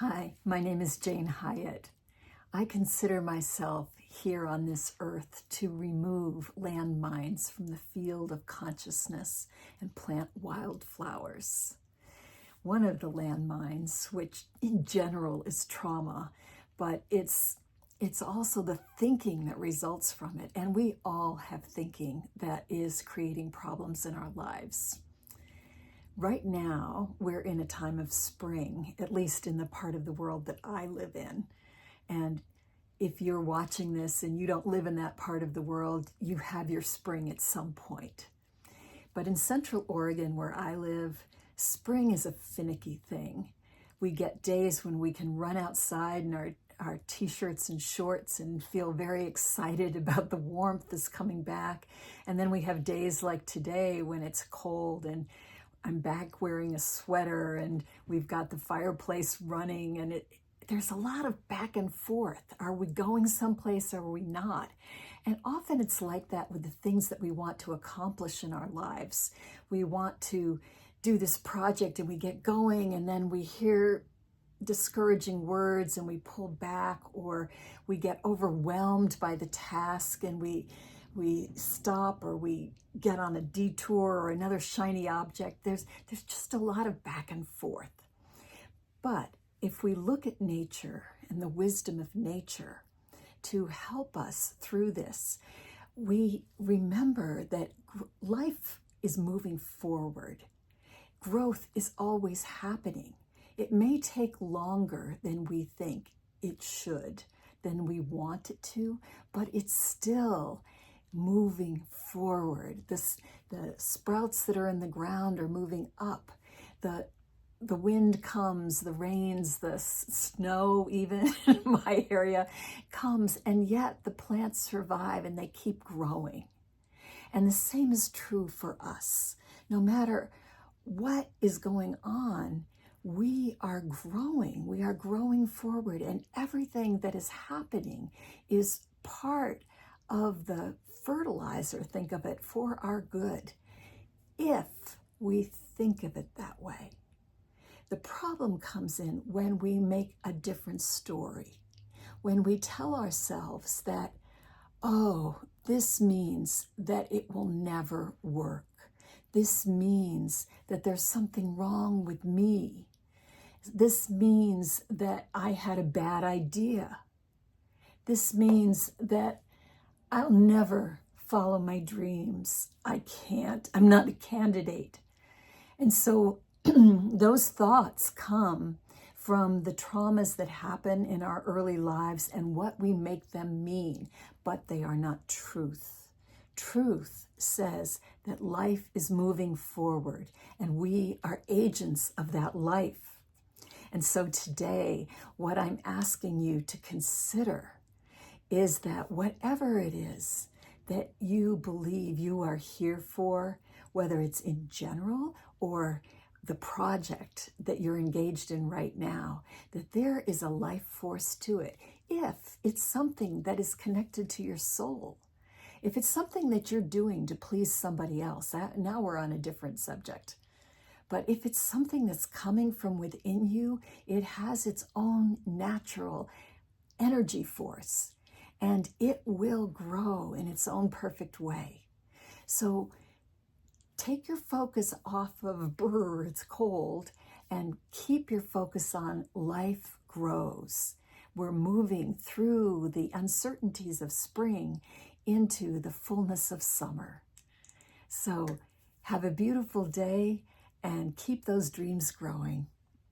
Hi, my name is Jane Hyatt. I consider myself here on this earth to remove landmines from the field of consciousness and plant wildflowers. One of the landmines, which in general is trauma, but it's also the thinking that results from it. And we all have thinking that is creating problems in our lives. Right now, we're in a time of spring, at least in the part of the world that I live in. And if you're watching this and you don't live in that part of the world, you have your spring at some point. But in Central Oregon, where I live, spring is a finicky thing. We get days when we can run outside in our t-shirts and shorts and feel very excited about the warmth that's coming back. And then we have days like today when it's cold and I'm back wearing a sweater and we've got the fireplace running, and there's a lot of back and forth. Are we going someplace or are we not? And often it's like that with the things that we want to accomplish in our lives. We want to do this project and we get going, and then we hear discouraging words and we pull back, or we get overwhelmed by the task and we stop, or we get on a detour or another shiny object. There's just a lot of back and forth. But if we look at nature and the wisdom of nature to help us through this, we remember that life is moving forward. Growth is always happening. It may take longer than we think it should, than we want it to, but it's still moving forward. The sprouts that are in the ground are moving up. The wind comes, the rains, the snow, even in my area, comes, and yet the plants survive and they keep growing. And the same is true for us. No matter what is going on, we are growing forward, and everything that is happening is part of the fertilizer, think of it, for our good, if we think of it that way. The problem comes in when we make a different story, when we tell ourselves that, oh, this means that it will never work. This means that there's something wrong with me. This means that I had a bad idea. This means that I'll never follow my dreams. I'm not a candidate. And so those thoughts come from the traumas that happen in our early lives and what we make them mean, but they are not truth. Truth says that life is moving forward and we are agents of that life. And so today, what I'm asking you to consider is that whatever it is that you believe you are here for, whether it's in general or the project that you're engaged in right now, that there is a life force to it. If it's something that is connected to your soul, if it's something that you're doing to please somebody else, now we're on a different subject. But if it's something that's coming from within you, it has its own natural energy force, and it will grow in its own perfect way. So take your focus off of, brr, it's cold, and keep your focus on life grows. We're moving through the uncertainties of spring into the fullness of summer. So have a beautiful day and keep those dreams growing.